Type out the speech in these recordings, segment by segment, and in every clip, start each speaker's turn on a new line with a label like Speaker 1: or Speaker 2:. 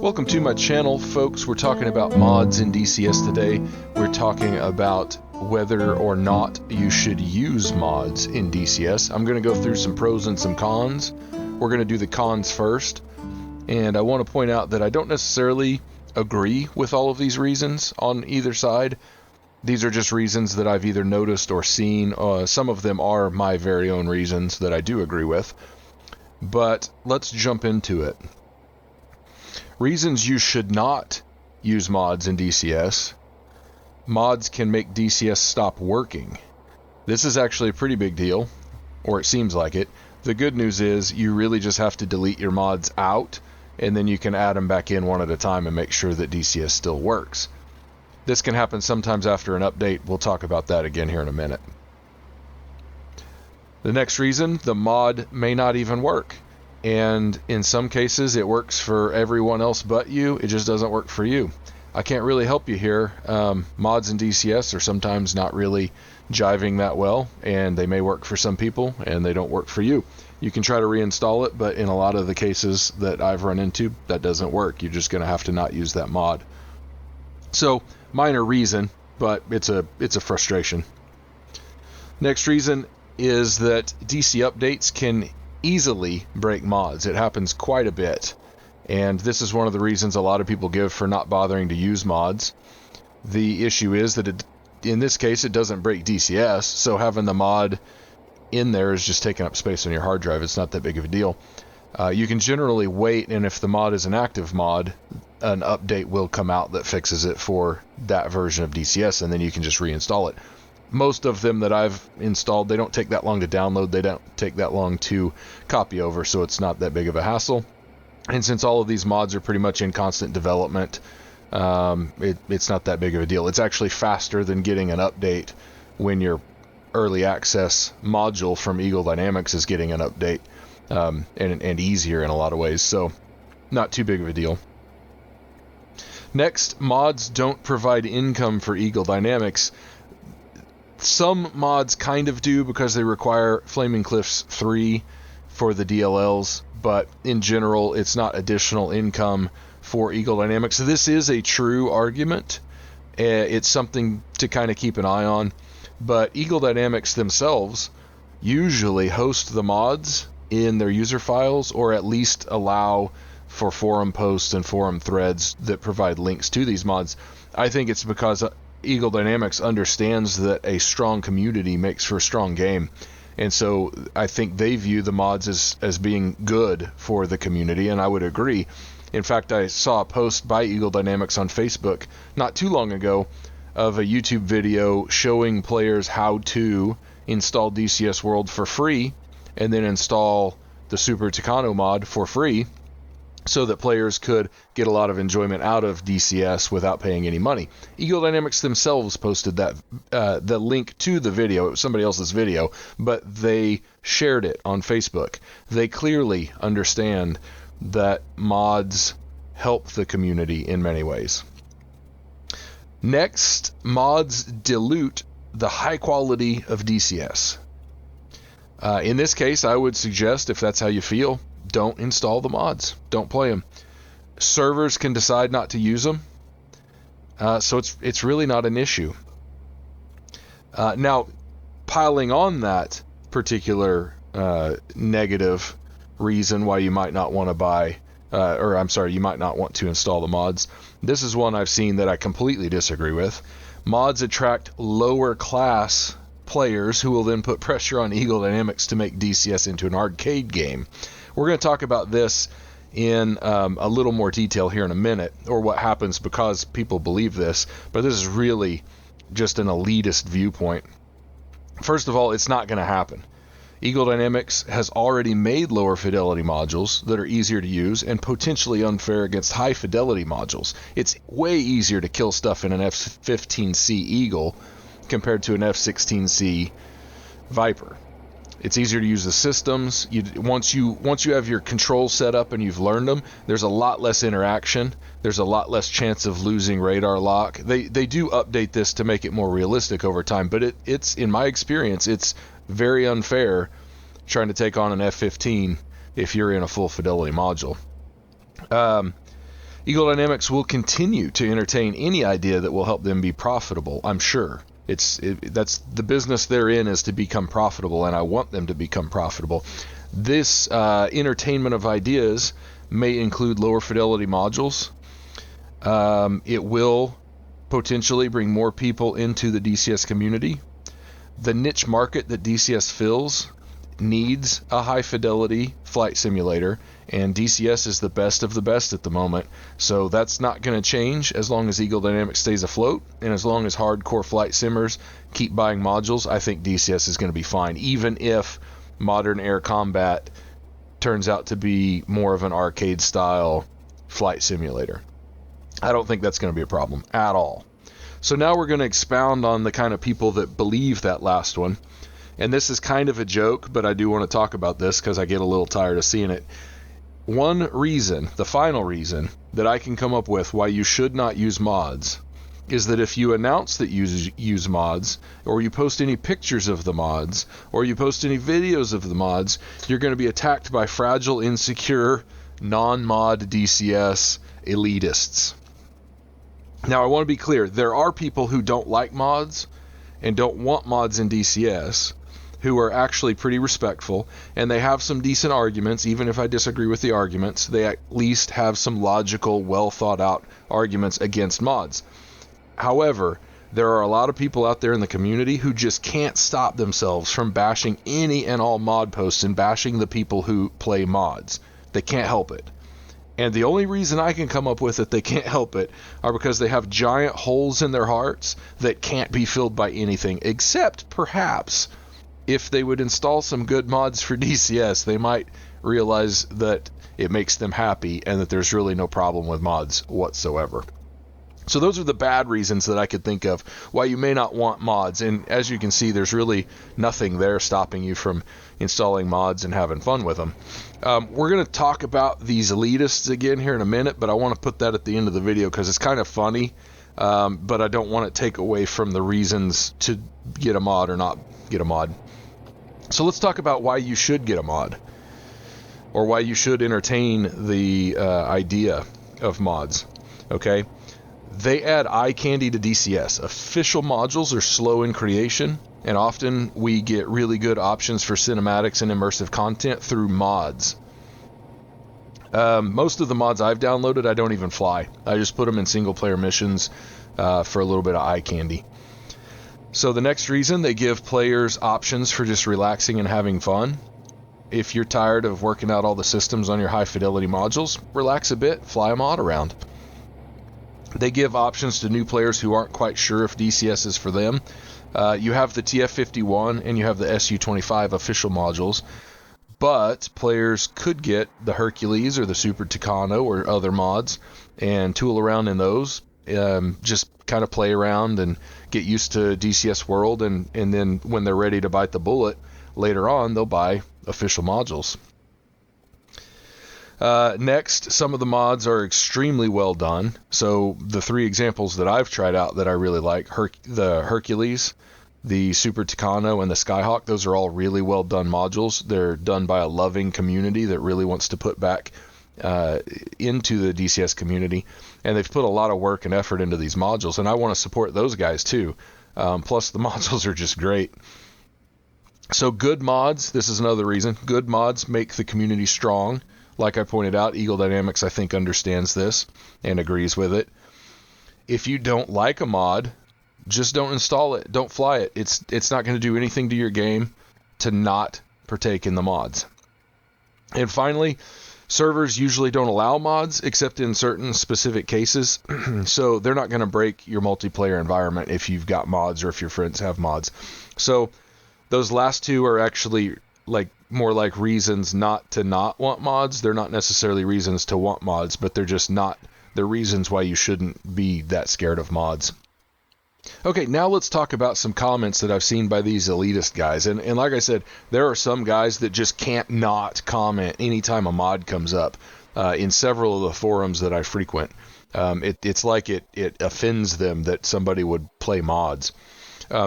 Speaker 1: Welcome to my channel, folks. We're talking about mods in DCS today. We're talking about whether or not you should use mods in DCS. I'm going to go through some pros and some cons. We're going to do the cons first. And I want to point out that I don't necessarily agree with all of these reasons on either side. These are just reasons that I've either noticed or seen. Some of them are my very own reasons that I do agree with. But let's jump into it. Reasons you should not use mods in DCS. Mods can make DCS stop working. This is actually a pretty big deal, or it seems like it. The good news is you really just have to delete your mods out, and then you can add them back in one at a time and make sure that DCS still works. This can happen sometimes after an update. We'll talk about that again here in a minute. The next reason, the mod may not even work. And in some cases, it works for everyone else but you. It just doesn't work for you. I can't really help you here. Mods in DCS are sometimes not really jiving that well, and they may work for some people, and they don't work for you. You can try to reinstall it, but in a lot of the cases that I've run into, that doesn't work. You're just going to have to not use that mod. So, minor reason, but it's a frustration. Next reason is that DC updates can easily break mods. It happens quite a bit, and this is one of the reasons a lot of people give for not bothering to use mods. The issue is that in this case it doesn't break DCS, so having the mod in there is just taking up space on your hard drive. It's not that big of a deal. You can generally wait, and if the mod is an active mod, an update will come out that fixes it for that version of DCS, and then you can just reinstall it. Most of them that I've installed, they don't take that long to download, they don't take that long to copy over, so it's not that big of a hassle. And since all of these mods are pretty much in constant development, it's not that big of a deal. It's actually faster than getting an update when your early access module from Eagle Dynamics is getting an update, and easier in a lot of ways, so not too big of a deal. Next, mods don't provide income for Eagle Dynamics. Some mods kind of do because they require Flaming Cliffs 3 for the DLLs, but in general it's not additional income for Eagle Dynamics. So this is a true argument. It's something to kind of keep an eye on, but Eagle Dynamics themselves usually host the mods in their user files, or at least allow for forum posts and forum threads that provide links to these mods. I think it's because Eagle Dynamics understands that a strong community makes for a strong game, and so I think they view the mods as being good for the community, and I would agree. In fact, I saw a post by Eagle Dynamics on Facebook not too long ago of a YouTube video showing players how to install DCS World for free and then install the Super Tucano mod for free, so that players could get a lot of enjoyment out of DCS without paying any money. Eagle Dynamics themselves posted that the link to the video. It was somebody else's video, but they shared it on Facebook. They clearly understand that mods help the community in many ways. Next, mods dilute the high quality of DCS. In this case, I would suggest, if that's how you feel, don't install the mods. Don't play them. Servers can decide not to use them, so it's really not an issue. Now, piling on that particular negative reason why you might not want to you might not want to install the mods. This is one I've seen that I completely disagree with. Mods attract lower class players who will then put pressure on Eagle Dynamics to make DCS into an arcade game. We're going to talk about this in a little more detail here in a minute, or what happens because people believe this, but this is really just an elitist viewpoint. First of all, it's not going to happen. Eagle Dynamics has already made lower fidelity modules that are easier to use and potentially unfair against high fidelity modules. It's way easier to kill stuff in an F-15C Eagle compared to an F-16C Viper. It's easier to use the systems. Once you have your controls set up and you've learned them, there's a lot less interaction. There's a lot less chance of losing radar lock. They do update this to make it more realistic over time, but it's in my experience, it's very unfair trying to take on an F-15 if you're in a full fidelity module. Eagle Dynamics will continue to entertain any idea that will help them be profitable, I'm sure. That's the business they're in, is to become profitable, and I want them to become profitable. This entertainment of ideas may include lower fidelity modules. It will potentially bring more people into the DCS community. The niche market that DCS fills needs a high fidelity flight simulator, and DCS is the best of the best at the moment, so that's not going to change as long as Eagle Dynamics stays afloat, and as long as hardcore flight simmers keep buying modules, I think DCS is going to be fine, even if modern air combat turns out to be more of an arcade style flight simulator. I don't think that's going to be a problem at all. So now we're going to expound on the kind of people that believe that last one. And this is kind of a joke, but I do want to talk about this because I get a little tired of seeing it. One reason, the final reason, that I can come up with why you should not use mods is that if you announce that you use mods, or you post any pictures of the mods, or you post any videos of the mods, you're going to be attacked by fragile, insecure, non-mod DCS elitists. Now, I want to be clear. There are people who don't like mods and don't want mods in DCS, who are actually pretty respectful, and they have some decent arguments. Even if I disagree with the arguments, they at least have some logical, well thought out arguments against mods. However, there are a lot of people out there in the community who just can't stop themselves from bashing any and all mod posts and bashing the people who play mods. They can't help it. And the only reason I can come up with that they can't help it are because they have giant holes in their hearts that can't be filled by anything, except perhaps if they would install some good mods for DCS, they might realize that it makes them happy and that there's really no problem with mods whatsoever. So those are the bad reasons that I could think of why you may not want mods. And as you can see, there's really nothing there stopping you from installing mods and having fun with them. We're going to talk about these elitists again here in a minute, but I want to put that at the end of the video because it's kind of funny, but I don't want to take away from the reasons to get a mod or not get a mod. So let's talk about why you should get a mod, or why you should entertain the idea of mods. Okay? They add eye candy to DCS. Official modules are slow in creation, and often we get really good options for cinematics and immersive content through mods. Most of the mods I've downloaded, I don't even fly. I just put them in single player missions for a little bit of eye candy. So the next reason, they give players options for just relaxing and having fun. If you're tired of working out all the systems on your high fidelity modules, relax a bit, fly a mod around. They give options to new players who aren't quite sure if DCS is for them. You have the TF51 and you have the SU25 official modules, but players could get the Hercules or the Super Tucano or other mods and tool around in those. Just kind of play around and get used to DCS world, and then when they're ready to bite the bullet later on, they'll buy official modules. Next, some of the mods are extremely well done. So the three examples that I've tried out that I really like, the Hercules, the Super Tucano, and the Skyhawk, those are all really well done modules. They're done by a loving community that really wants to put back into the DCS community, and they've put a lot of work and effort into these modules, and I want to support those guys too. Plus the modules are just great. So good mods, this is another reason, good mods make the community strong. Like I pointed out, Eagle Dynamics, I think, understands this and agrees with it. If you don't like a mod, just don't install it. Don't fly it. It's not going to do anything to your game to not partake in the mods. And finally, servers usually don't allow mods except in certain specific cases. So they're not going to break your multiplayer environment if you've got mods or if your friends have mods. So those last two are actually more like reasons not to not want mods. They're not necessarily reasons to want mods, but they're just not the reasons why you shouldn't be that scared of mods. Okay, now let's talk about some comments that I've seen by these elitist guys. And like I said, there are some guys that just can't not comment anytime a mod comes up in several of the forums that I frequent. It's like it offends them that somebody would play mods.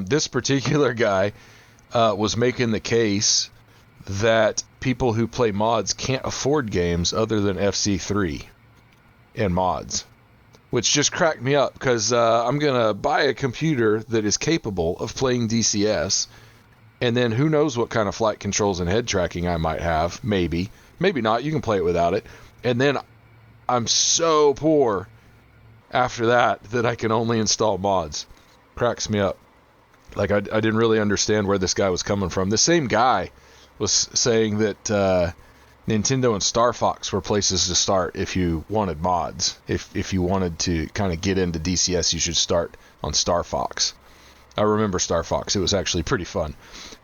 Speaker 1: This particular guy was making the case that people who play mods can't afford games other than FC3. and mods, which just cracked me up because I'm going to buy a computer that is capable of playing DCS, and then who knows what kind of flight controls and head tracking I might have. Maybe not. You can play it without it. And then I'm so poor after that I can only install mods. Cracks me up. Like, I didn't really understand where this guy was coming from. The same guy was saying that Nintendo and Star Fox were places to start if you wanted mods. If you wanted to kind of get into DCS, you should start on Star Fox. I remember Star Fox. It was actually pretty fun.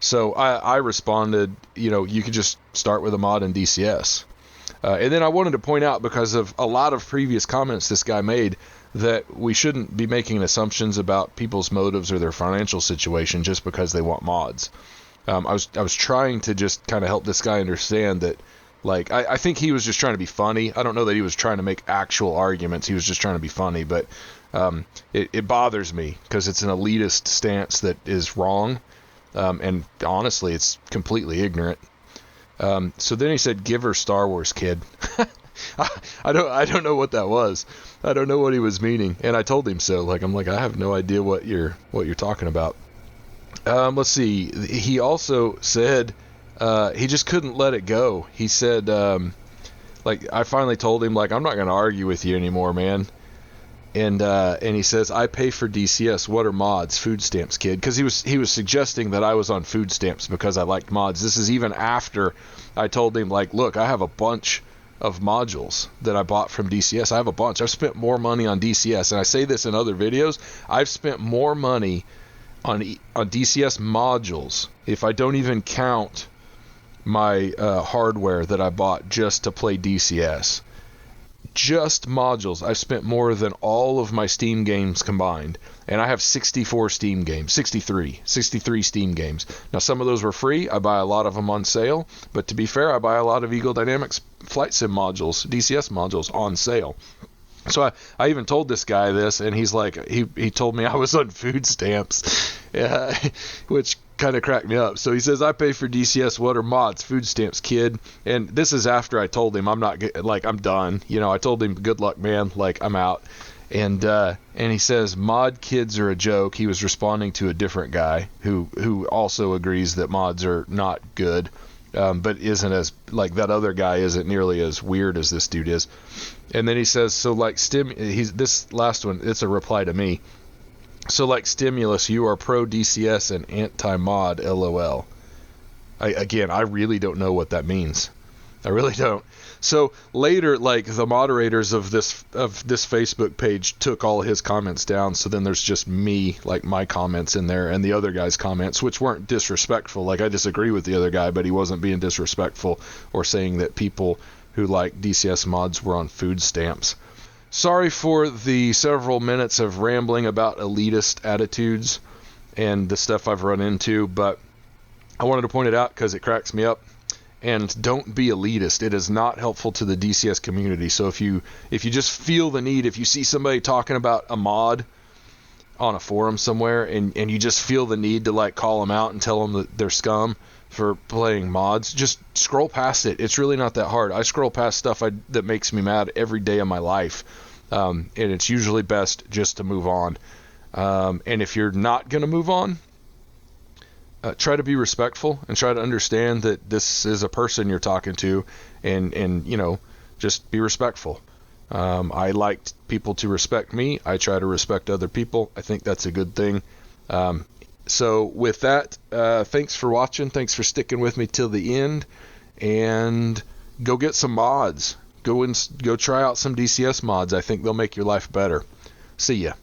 Speaker 1: So I responded, you could just start with a mod in DCS. And then I wanted to point out, because of a lot of previous comments this guy made, that we shouldn't be making assumptions about people's motives or their financial situation just because they want mods. I was trying to just kind of help this guy understand that, like, I think he was just trying to be funny. I don't know that he was trying to make actual arguments. He was just trying to be funny, but it bothers me because it's an elitist stance that is wrong, and honestly, it's completely ignorant. So then he said, "Give her Star Wars, kid." I don't know what that was. I don't know what he was meaning, and I told him so. I'm like, I have no idea what you're talking about. Let's see. He also said he just couldn't let it go. He said, I finally told him, I'm not going to argue with you anymore, man. And he says, "I pay for DCS. What are mods? Food stamps, kid." Because he was suggesting that I was on food stamps because I liked mods. This is even after I told him, look, I have a bunch of modules that I bought from DCS. I have a bunch. I've spent more money on DCS, and I say this in other videos. I've spent more money on DCS modules, if I don't even count my hardware that I bought just to play DCS. Just modules, I've spent more than all of my Steam games combined. And I have 64 Steam games, 63 Steam games. Now, some of those were free. I buy a lot of them on sale. But to be fair, I buy a lot of Eagle Dynamics Flight Sim modules, DCS modules, on sale. So I even told this guy this, and he's like, he told me I was on food stamps, which kind of cracked me up. So he says, "I pay for DCS. What are mods? Food stamps, kid." And this is after I told him I'm done. I told him, "Good luck, man. I'm out." And he says, "Mod kids are a joke." He was responding to a different guy who also agrees that mods are not good, but isn't as, that other guy isn't nearly as weird as this dude is. And then he says, so this last one, it's a reply to me. "So stimulus, you are pro DCS and anti-mod, LOL." I really don't know what that means. I really don't. So later, the moderators of this Facebook page took all his comments down. So then there's just me, my comments in there, and the other guy's comments, which weren't disrespectful. I disagree with the other guy, but he wasn't being disrespectful or saying that people who like DCS mods were on food stamps. Sorry for the several minutes of rambling about elitist attitudes and the stuff I've run into, but I wanted to point it out because it cracks me up. And don't be elitist. It is not helpful to the DCS community. So if you just feel the need, if you see somebody talking about a mod on a forum somewhere, and you just feel the need to call them out and tell them that they're scum for playing mods, just scroll past it. It's really not that hard. I scroll past stuff that makes me mad every day of my life, and it's usually best just to move on. And if you're not going to move on, try to be respectful and try to understand that this is a person you're talking to, and just be respectful. I like people to respect me. I try to respect other people. I think that's a good thing. So with that, thanks for watching. Thanks for sticking with me till the end, and go get some mods. Go try out some DCS mods. I think they'll make your life better. See ya.